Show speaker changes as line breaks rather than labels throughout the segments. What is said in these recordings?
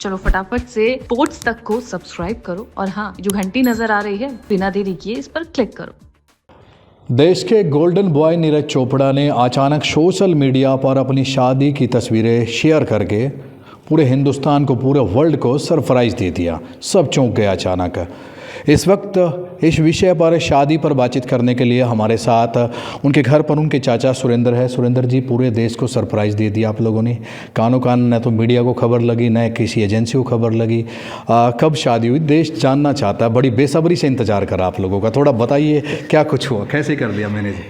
चलो फटाफट से स्पोर्ट्स तक को सब्सक्राइब करो और हाँ, जो घंटी नजर आ रही है बिना देरी किए इस पर क्लिक करो।
देश के गोल्डन बॉय नीरज चोपड़ा ने अचानक सोशल मीडिया पर अपनी शादी की तस्वीरें शेयर करके पूरे हिंदुस्तान को, पूरे वर्ल्ड को सरप्राइज़ दे दिया। सब चौंक गए अचानक। इस वक्त इस विषय पर, शादी पर बातचीत करने के लिए हमारे साथ उनके घर पर उनके चाचा सुरेंद्र है। सुरेंद्र जी, पूरे देश को सरप्राइज़ दे दिया आप लोगों ने। कानों कान न तो मीडिया को खबर लगी, न किसी एजेंसी को खबर लगी। कब शादी हुई, देश जानना चाहता है। बड़ी बेसब्री से इंतज़ार करा आप लोगों का। थोड़ा बताइए क्या कुछ हुआ, कैसे कर दिया मैंने जी?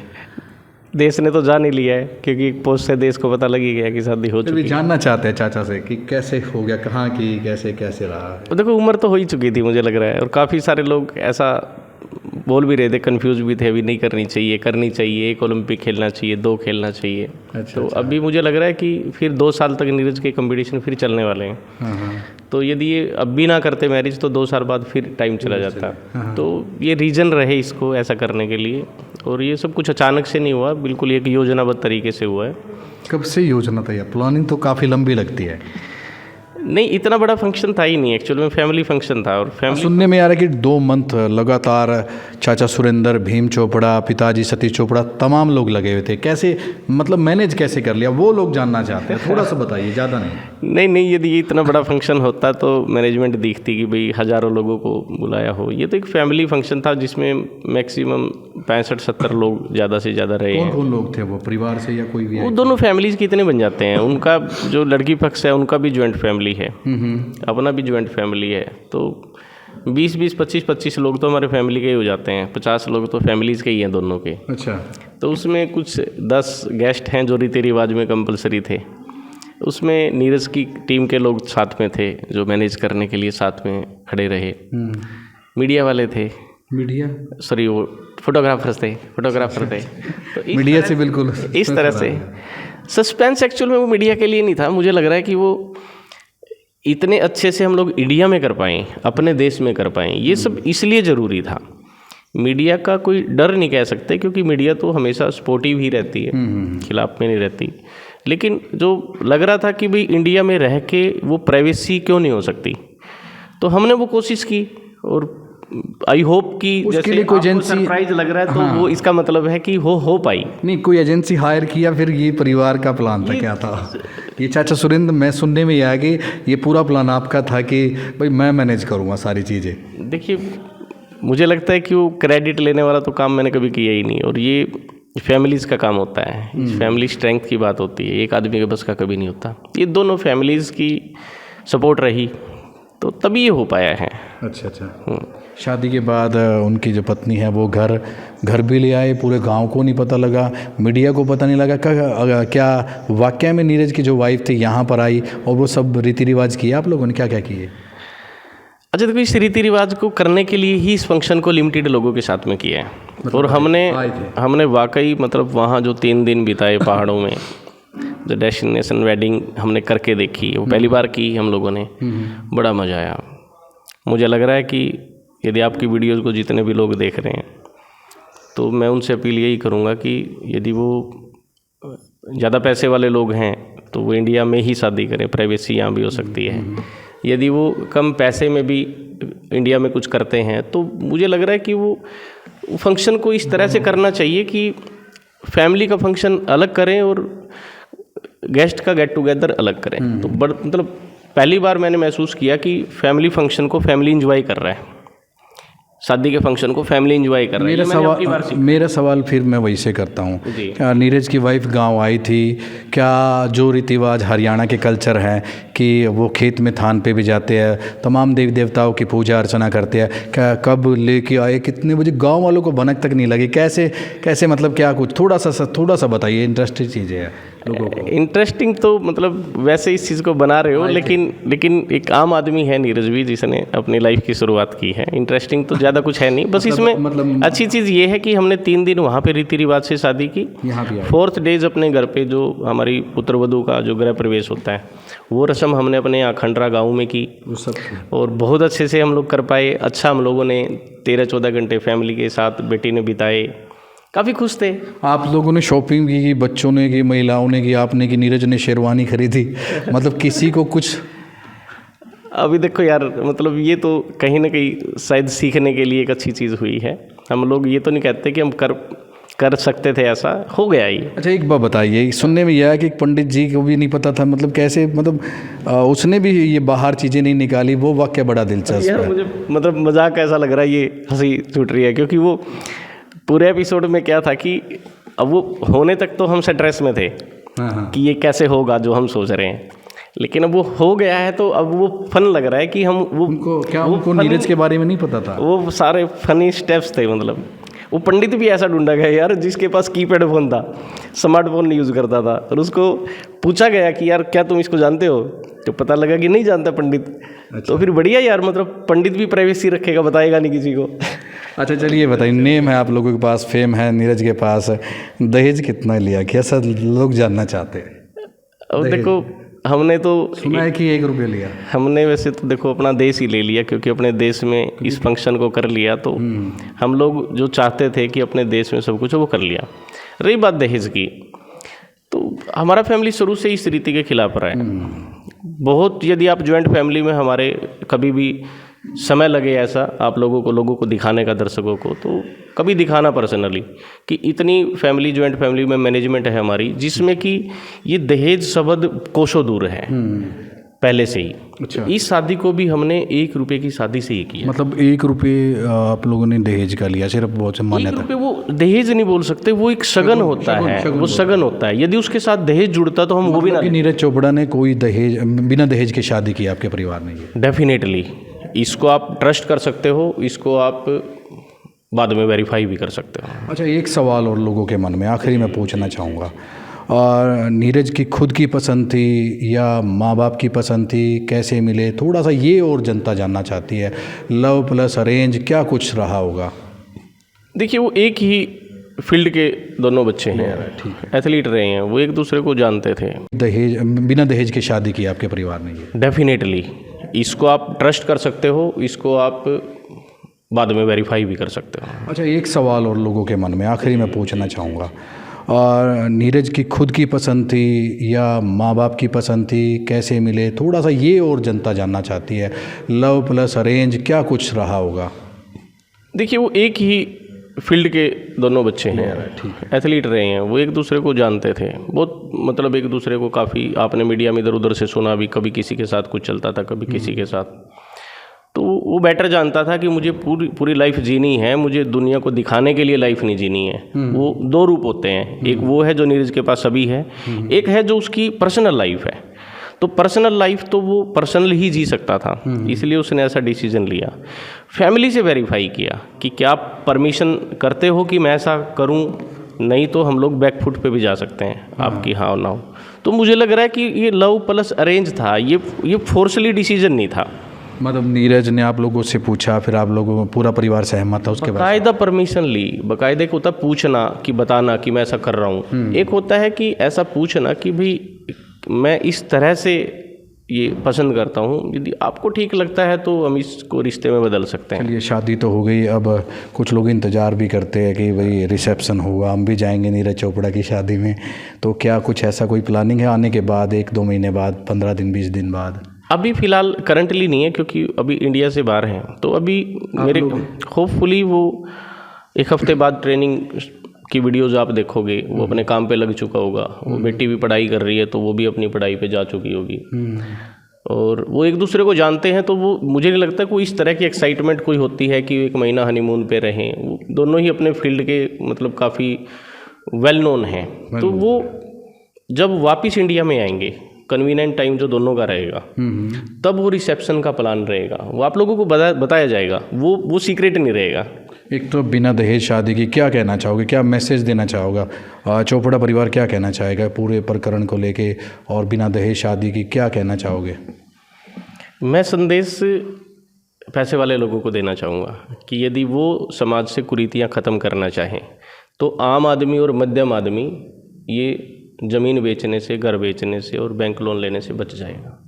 देश ने तो जान ही लिया है, क्योंकि पोस्ट से देश को पता लग ही गया कि शादी हो चुकी है।
जानना चाहते हैं चाचा से कि कैसे हो गया, कहाँ की, कैसे कैसे रहा।
तो देखो, उम्र तो हो ही चुकी थी मुझे लग रहा है, और काफ़ी सारे लोग ऐसा बोल भी रहे थे, कंफ्यूज भी थे, अभी नहीं करनी चाहिए, करनी चाहिए, 1 ओलंपिक खेलना चाहिए, 2 खेलना चाहिए। तो अभी मुझे लग रहा है कि फिर 2 साल तक नीरज के कंपटीशन फिर चलने वाले हैं। तो यदि ये अब भी ना करते मैरिज तो 2 साल बाद फिर टाइम चला जाता। तो ये रीज़न रहे इसको ऐसा करने के लिए, और ये सब कुछ अचानक से नहीं हुआ, बिल्कुल एक योजनाबद्ध तरीके से हुआ है।
कब से योजना था? प्लानिंग तो काफ़ी लंबी लगती है।
नहीं, इतना बड़ा फंक्शन था ही नहीं, एक्चुअल में फैमिली फंक्शन था। और फैमिली
सुनने में आ रहा है कि 2 मंथ लगातार चाचा सुरेंद्र, भीम चोपड़ा, पिताजी सतीश चोपड़ा, तमाम लोग लगे हुए थे। कैसे, मतलब मैनेज कैसे कर लिया, वो लोग जानना चाहते हैं। थोड़ा सा बताइए, ज़्यादा नहीं।
नहीं, यदि ये इतना बड़ा फंक्शन होता तो मैनेजमेंट दिखती कि भाई हज़ारों लोगों को बुलाया हो। ये तो एक फैमिली फंक्शन था जिसमें मैक्सिमम 65-70 लोग ज़्यादा से ज़्यादा रहे हैं।
कौन लोग थे वो, परिवार से या कोई भी?
वो दोनों फैमिलीज़ कितने बन जाते हैं। उनका जो लड़की पक्ष है उनका भी जॉइंट फैमिली है, अपना भी जॉइंट फैमिली है। तो 20-20, 25-25 लोग तो हमारे फैमिली के ही हो जाते हैं। 50 लोग तो फैमिलीज़ के ही हैं दोनों के।
अच्छा।
तो उसमें कुछ 10 गेस्ट हैं जो रीति रिवाज में कंपलसरी थे। उसमें नीरज की टीम के लोग साथ में थे, जो मैनेज करने के लिए साथ में खड़े रहे। मीडिया वाले थे, सॉरी वो फोटोग्राफर थे। तो
मीडिया से बिल्कुल
इस तरह से सस्पेंस एक्चुअल में वो मीडिया के लिए नहीं था। मुझे लग रहा है कि वो इतने अच्छे से हम लोग इंडिया में कर पाएँ, अपने देश में कर पाएँ, ये सब इसलिए ज़रूरी था। मीडिया का कोई डर नहीं कह सकते, क्योंकि मीडिया तो हमेशा सपोर्टिव ही रहती है, खिलाफ में नहीं रहती। लेकिन जो लग रहा था कि भाई इंडिया में रह के वो प्राइवेसी क्यों नहीं हो सकती, तो हमने वो कोशिश की। और आई होप कि
उसके लिए कोई एजेंसी
सरप्राइज लग रहा है तो वो इसका मतलब है कि हो पाई।
नहीं, कोई एजेंसी हायर किया, फिर ये परिवार का प्लान था? क्या था ये चाचा सुरेंद्र? मैं सुनने में आया कि ये पूरा प्लान आपका था कि भाई मैं मैनेज करूँगा सारी चीज़ें।
देखिए, मुझे लगता है कि वो क्रेडिट लेने वाला तो काम मैंने कभी किया ही नहीं, और ये फैमिलीज़ का काम होता है। फैमिली स्ट्रेंथ की बात होती है, एक आदमी के बस का कभी नहीं होता। ये दोनों फैमिलीज़ की सपोर्ट रही तो तभी ये हो पाया है।
अच्छा। शादी के बाद उनकी जो पत्नी है वो घर भी ले आए, पूरे गांव को नहीं पता लगा, मीडिया को पता नहीं लगा। क्या वाकई में नीरज की जो वाइफ थी यहाँ पर आई और वो सब रीति रिवाज किए? आप लोगों ने क्या क्या किए?
अच्छा, देखो, इस रीति रिवाज को करने के लिए ही इस फंक्शन को लिमिटेड लोगों के साथ में किया है। मतलब और हमने वाकई मतलब वहाँ जो 3 दिन बिताए पहाड़ों में, जो डेस्टिनेशन वेडिंग हमने करके देखी, वो पहली बार की हम लोगों ने। बड़ा मज़ा आया। मुझे लग रहा है कि यदि आपकी वीडियोज़ को जितने भी लोग देख रहे हैं, तो मैं उनसे अपील यही करूँगा कि यदि वो ज़्यादा पैसे वाले लोग हैं तो वो इंडिया में ही शादी करें, प्राइवेसी यहाँ भी हो सकती है। यदि वो कम पैसे में भी इंडिया में कुछ करते हैं तो मुझे लग रहा है कि वो फंक्शन को इस तरह से करना चाहिए कि फैमिली का फंक्शन अलग करें और गेस्ट का गेट टुगेदर अलग करें। तो मतलब पहली बार मैंने महसूस किया कि फैमिली फंक्शन को फैमिली एंजॉय कर रहा है, शादी के फंक्शन को फैमिली एंजॉय कर रही है।
मेरा सवाल फिर मैं वही से करता हूँ। क्या नीरज की वाइफ गांव आई थी? क्या जो रीति रिवाज हरियाणा के कल्चर है कि वो खेत में थान पे भी जाते हैं, तमाम देवी देवताओं की पूजा अर्चना करते हैं, क्या कब लेके आए, कितने बजे, गांव वालों को भनक तक नहीं लगी? कैसे मतलब क्या कुछ थोड़ा सा बताइए। इंटरेस्टिंग चीज़ें हैं लोगों को।
इंटरेस्टिंग तो मतलब वैसे इस चीज़ को बना रहे हो, लेकिन एक आम आदमी है नीरज भी, जिसने अपनी लाइफ की शुरुआत की है। इंटरेस्टिंग तो ज़्यादा कुछ है नहीं, बस इसमें अच्छी चीज़ ये है कि हमने 3 दिन वहाँ पे रीति रिवाज से शादी की। 4th डेज अपने घर पे जो हमारी पुत्र वधू का जो गृह प्रवेश होता है, वो रस्म हमने अपने यहाँ खंडरा गाँव में की, और बहुत अच्छे से हम लोग कर पाए। अच्छा, हम लोगों ने 13-14 घंटे फैमिली के साथ बेटी ने बिताए, काफ़ी खुश थे।
आप लोगों ने शॉपिंग की, बच्चों ने की, महिलाओं ने की, आपने की, नीरज ने शेरवानी खरीदी, मतलब किसी को कुछ
अभी देखो यार, मतलब ये तो कहीं ना कहीं शायद सीखने के लिए एक अच्छी चीज़ हुई है। हम लोग ये तो नहीं कहते कि हम कर सकते थे, ऐसा हो गया ही।
अच्छा एक बात बताइए, सुनने में यह है कि पंडित जी को भी नहीं पता था, मतलब कैसे, मतलब उसने भी ये बाहर चीज़ें नहीं निकाली, वो वाक्य बड़ा दिलचस्प
यार
है।
मुझे मतलब मजाक ऐसा लग रहा है, ये हंसी छूट रही है, क्योंकि वो पूरे एपिसोड में क्या था कि अब वो होने तक तो हम स्ट्रेस में थे
हाँ।
कि ये कैसे होगा जो हम सोच रहे हैं, लेकिन अब वो हो गया है तो अब वो फन लग रहा है कि हम
उनको नीरज के बारे में नहीं पता था?
वो सारे फनी स्टेप्स थे। मतलब वो पंडित भी ऐसा ढूंढा गया यार जिसके पास कीपैड फ़ोन था, स्मार्टफोन नहीं यूज़ करता था, और उसको पूछा गया कि यार क्या तुम इसको जानते हो, तो पता लगा कि नहीं जानता पंडित। अच्छा। तो फिर बढ़िया यार, मतलब पंडित भी प्राइवेसी रखेगा, बताएगा नहीं किसी को।
अच्छा चलिए बताइए, नेम है आप लोगों के पास, फेम है नीरज के पास, दहेज कितना लिया, कैसा लोग जानना चाहते हैं?
अब देखो, हमने तो
सुना है कि 1 रुपये लिया।
हमने वैसे तो देखो अपना देश ही ले लिया, क्योंकि अपने देश में इस फंक्शन को कर लिया, तो हम लोग जो चाहते थे कि अपने देश में सब कुछ वो कर लिया। रही बात दहेज की, तो हमारा फैमिली शुरू से इस रीति के खिलाफ रहा है बहुत। यदि आप जॉइंट फैमिली में हमारे कभी भी समय लगे ऐसा आप लोगों को दिखाने का, दर्शकों को, तो कभी दिखाना पर्सनली कि इतनी फैमिली, जॉइंट फैमिली में मैनेजमेंट है हमारी, जिसमें कि ये दहेज शब्द कोसों दूर है पहले से ही।
अच्छा।
इस शादी को भी हमने 1 रुपये की शादी से ही किया।
मतलब 1 रुपये आप लोगों ने दहेज का लिया, सिर्फ बहुत मान्यता?
1 रुपये वो दहेज नहीं बोल सकते, वो एक शगन होता है, वो शगन होता है। यदि उसके साथ दहेज जुड़ता तो हम वो भी ना।
नीरज चोपड़ा ने कोई दहेज, बिना दहेज की शादी की आपके परिवार ने? ये
डेफिनेटली, इसको आप ट्रस्ट कर सकते हो, इसको आप बाद में वेरीफाई भी कर सकते हो।
अच्छा एक सवाल और लोगों के मन में आखिरी में पूछना चाहूँगा, और नीरज की खुद की पसंद थी या माँ बाप की पसंद थी, कैसे मिले, थोड़ा सा ये और जनता जानना चाहती है। लव प्लस अरेंज क्या कुछ रहा होगा?
देखिए, वो एक ही फील्ड के दोनों बच्चे हैं, एथलीट रहे हैं, वो एक दूसरे को जानते थे।
दहेज, बिना दहेज की शादी की आपके परिवार ने? ये
डेफिनेटली, इसको आप ट्रस्ट कर सकते हो, इसको आप बाद में वेरीफाई भी कर सकते हो।
अच्छा एक सवाल और लोगों के मन में आखिरी में पूछना चाहूँगा, और नीरज की खुद की पसंद थी या माँ बाप की पसंद थी, कैसे मिले, थोड़ा सा ये और जनता जानना चाहती है। लव प्लस अरेंज क्या कुछ रहा होगा?
देखिए, वो एक ही फील्ड के दोनों बच्चे हैं, एथलीट रहे हैं, वो एक दूसरे को जानते थे बहुत। मतलब एक दूसरे को काफ़ी, आपने मीडिया में इधर उधर से सुना भी, कभी किसी के साथ कुछ चलता था, कभी किसी के साथ। तो वो बेटर जानता था कि मुझे पूरी लाइफ जीनी है, मुझे दुनिया को दिखाने के लिए लाइफ नहीं जीनी है। वो 2 रूप होते हैं, एक वो है जो नीरज के पास अभी है, एक है जो उसकी पर्सनल लाइफ है। तो पर्सनल लाइफ तो वो पर्सनल ही जी सकता था, इसलिए उसने ऐसा डिसीजन लिया। फैमिली से वेरीफाई किया कि क्या आप परमिशन करते हो कि मैं ऐसा करूं, नहीं तो हम लोग बैक फुट पे भी जा सकते हैं, आपकी हाँ ना हो। तो मुझे लग रहा है कि ये लव प्लस अरेंज था, ये फोर्सली डिसीजन नहीं था।
मतलब नीरज ने आप लोगों से पूछा, फिर आप लोगों पूरा परिवार सहमत था उसके बाद?
बाकायदा परमिशन ली, बाकायदा एक होता पूछना कि बताना कि मैं ऐसा कर रहा हूँ, एक होता है कि ऐसा पूछना कि भाई मैं इस तरह से ये पसंद करता हूँ, यदि आपको ठीक लगता है तो हम इसको रिश्ते में बदल सकते हैं।
चलिए शादी तो हो गई, अब कुछ लोग इंतज़ार भी करते हैं कि भाई रिसेप्शन होगा, हम भी जाएंगे नीरज चोपड़ा की शादी में, तो क्या कुछ ऐसा कोई प्लानिंग है आने के बाद, 1-2 महीने बाद, 15 दिन 20 दिन बाद?
अभी फ़िलहाल करंटली नहीं है, क्योंकि अभी इंडिया से बाहर हैं, तो अभी मेरे होपफुली वो 1 हफ्ते बाद ट्रेनिंग की वीडियोस आप देखोगे, वो अपने काम पे लग चुका होगा। वो बेटी भी पढ़ाई कर रही है, तो वो भी अपनी पढ़ाई पे जा चुकी होगी, और वो एक दूसरे को जानते हैं। तो वो मुझे नहीं लगता कोई इस तरह की एक्साइटमेंट कोई होती है कि 1 महीना हनीमून पे रहें। वो दोनों ही अपने फील्ड के मतलब काफ़ी वेल नोन हैं, तो वो जब वापस इंडिया में आएंगे, कन्वीनियंट टाइम जो दोनों का रहेगा, तब वो रिसेप्शन का प्लान रहेगा, वो आप लोगों को बताया जाएगा, वो सीक्रेट नहीं रहेगा।
एक तो बिना दहेज शादी की क्या कहना चाहोगे, क्या मैसेज देना चाहोगा, चोपड़ा परिवार क्या कहना चाहेगा पूरे प्रकरण को लेके, और बिना दहेज शादी की क्या कहना चाहोगे?
मैं संदेश पैसे वाले लोगों को देना चाहूँगा कि यदि वो समाज से कुरीतियाँ ख़त्म करना चाहें, तो आम आदमी और मध्यम आदमी ये ज़मीन बेचने से, घर बेचने से और बैंक लोन लेने से बच जाएगा।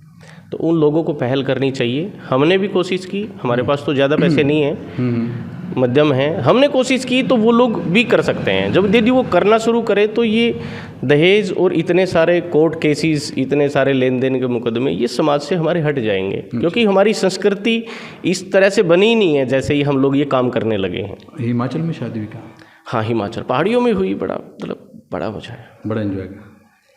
तो उन लोगों को पहल करनी चाहिए। हमने भी कोशिश की, हमारे पास तो ज़्यादा पैसे नहीं हैं, मध्यम हैं, हमने कोशिश की तो वो लोग भी कर सकते हैं। जब यदि वो करना शुरू करे तो ये दहेज और इतने सारे कोर्ट केसेस, इतने सारे लेन देन के मुकदमे, ये समाज से हमारे हट जाएंगे, क्योंकि हमारी संस्कृति इस तरह से बनी नहीं है जैसे ही हम लोग ये काम करने लगे हैं।
हिमाचल में शादी भी कहा?
हाँ, हिमाचल पहाड़ियों में हुई, बड़ा मतलब बड़ा मजा है,
बड़ा एंजॉय किया।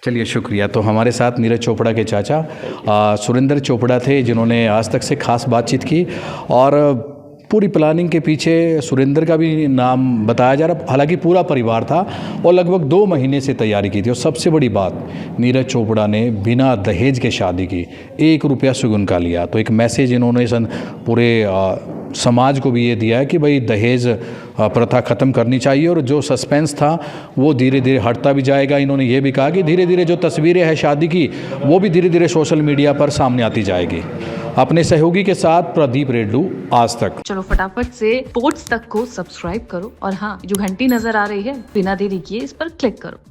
चलिए शुक्रिया। तो हमारे साथ नीरज चोपड़ा के चाचा सुरेंद्र चोपड़ा थे, जिन्होंने आज तक से खास बातचीत की, और पूरी प्लानिंग के पीछे सुरेंद्र का भी नाम बताया जा रहा, हालांकि पूरा परिवार था और लगभग 2 महीने से तैयारी की थी। और सबसे बड़ी बात, नीरज चोपड़ा ने बिना दहेज के शादी की, 1 रुपया सुगुन का लिया। तो एक मैसेज इन्होंने पूरे समाज को भी ये दिया है कि भाई दहेज प्रथा ख़त्म करनी चाहिए, और जो सस्पेंस था वो धीरे धीरे हटता भी जाएगा। इन्होंने ये भी कहा कि धीरे धीरे जो तस्वीरें हैं शादी की, वो भी धीरे धीरे सोशल मीडिया पर सामने आती जाएगी। अपने सहयोगी के साथ प्रदीप रेड्डू, आज तक।
चलो फटाफट से पोर्ट्स तक को सब्सक्राइब करो, और हाँ, जो घंटी नजर आ रही है, बिना देरी किए इस पर क्लिक करो।